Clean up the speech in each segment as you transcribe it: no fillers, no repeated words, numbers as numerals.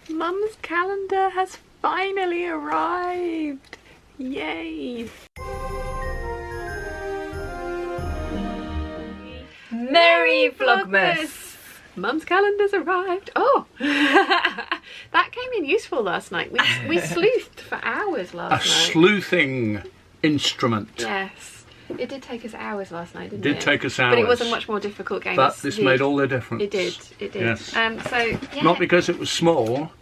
Mum's calendar has finally arrived. Yay! Merry Vlogmas! Mum's calendar's arrived. Oh! That came in useful last night. We sleuthed for hours last night. A sleuthing instrument. Yes. It did take us hours last night, didn't It it? did take us hours. But it was a much more difficult game. But this made all the difference. It did. It did. Yes. So, yeah. Not because it was small,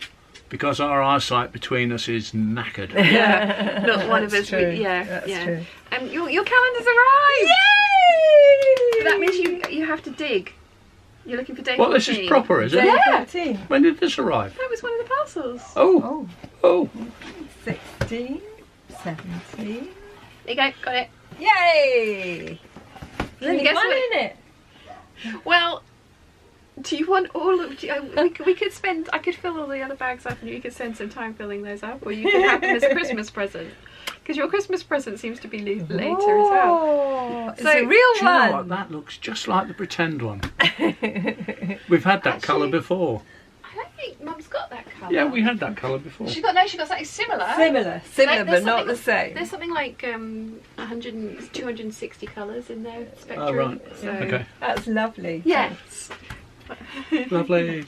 because our eyesight between us is knackered. Yeah. Not one of us. True. Yeah. That's yeah. true. Your calendar's arrived. Yay! But that means you have to dig. You're looking for day 14. Well, this is proper, is it? Day Yeah. 14. When did this arrive? That was one of the parcels. Oh. Oh. 16, 17. There you go. Got it. Yay! There's only guess one what- in it. Well, do you want all of... we could spend... I could fill all the other bags up and you could spend some time filling those up, or you could have them as a Christmas present. Because your Christmas present seems to be later as well. Oh, it's So- a real Do you know what? one. That looks just like the pretend one. We've had that colour Actually- before. I don't think Mum's got that colour. Yeah, we had that colour before. She got something similar. Similar, There's but not the something- same. There's something like 260 colours in their spectrum. Oh, right. So, Okay. That's lovely. Yes. Lovely.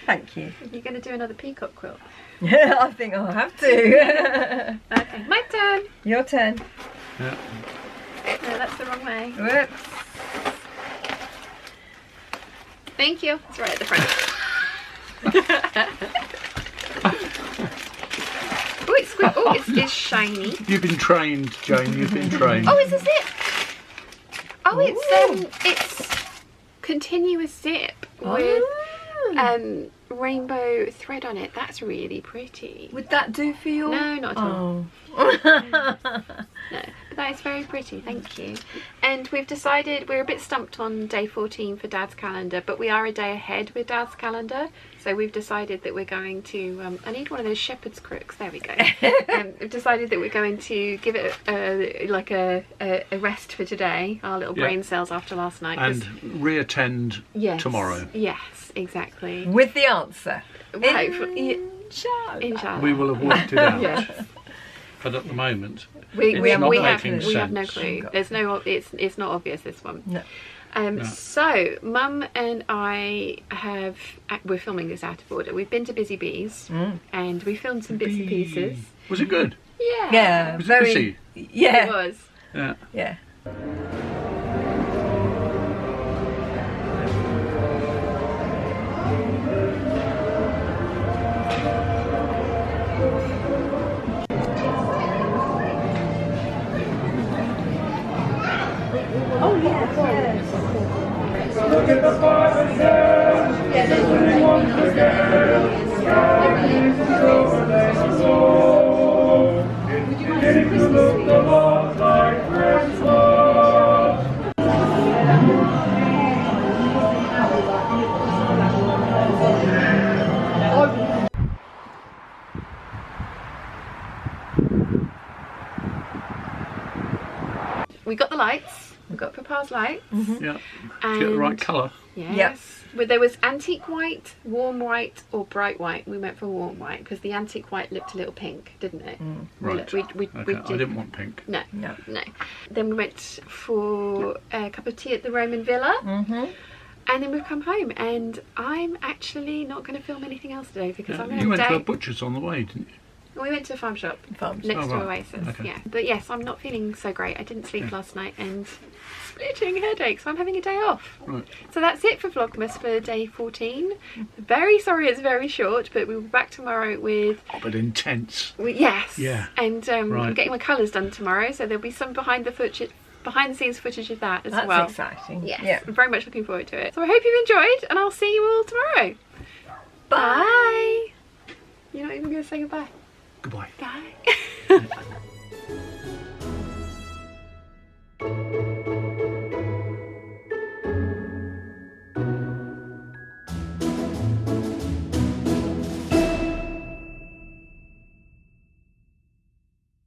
Thank you. You're going to do another peacock quilt. I think I'll have to. Okay, my turn. Your turn. Yeah. No, that's the wrong way. Whoops. Thank you. It's right at the front. Oh, it's squid. Oh, it's shiny. You've been trained, Jane. You've been trained. Oh, it's a zip. Oh, it's continuous zip with rainbow thread on it. That's really pretty. Would that do for you? No, not at all. Oh. No, but that is very pretty, thank you. And we've decided we're a bit stumped on day 14 for Dad's calendar, but we are a day ahead with Dad's calendar. So we've decided that we're going to, I need one of those shepherd's crooks, there we go. We've decided that we're going to give it a rest for today, our little brain cells after last night. And reattend tomorrow. Yes, exactly. With the answer. Hopefully, Inshallah. inshallah. We will have worked it out. Yes. But at the moment, We it's not have making no sense. clue. There's no. It's not obvious, this one. No. No. So Mum and I we're filming this out of order. We've been to Busy Bees and we filmed some bits and pieces. Was it good? Yeah. Yeah, Was it very. busy? It Yeah. was. Yeah. Yeah. Look at the fire again. Anyone forget? It will look a lot like Christmas. We got the lights. We got Papa's lights. Yeah. Did you get the right And- colour? Yes. But there was antique white, warm white, or bright white. We went for warm white because the antique white looked a little pink, didn't it? Right. We Okay. I didn't want pink. No, No. no. Then we went for a cup of tea at the Roman Villa. And then we've come home, and I'm actually not going to film anything else today because I'm going You to went to a day. butcher's on the way, didn't you? We went to a farm shop Farm next shop. to Oh, right. Oasis. Okay. Yeah, but yes, I'm not feeling so great. I didn't sleep last night and splitting headache, so I'm having a day off. Right. So that's it for Vlogmas for day 14. Very sorry it's very short, but we'll be back tomorrow with Oh, but intense. yes. Yeah. And I'm Right. getting my colours done tomorrow, so there'll be some behind the scenes footage of that as That's well. exciting. Yes, Yeah. I'm very much looking forward to it. So I hope you've enjoyed, and I'll see you all tomorrow. Bye. You're not even going to say goodbye. Goodbye. Bye.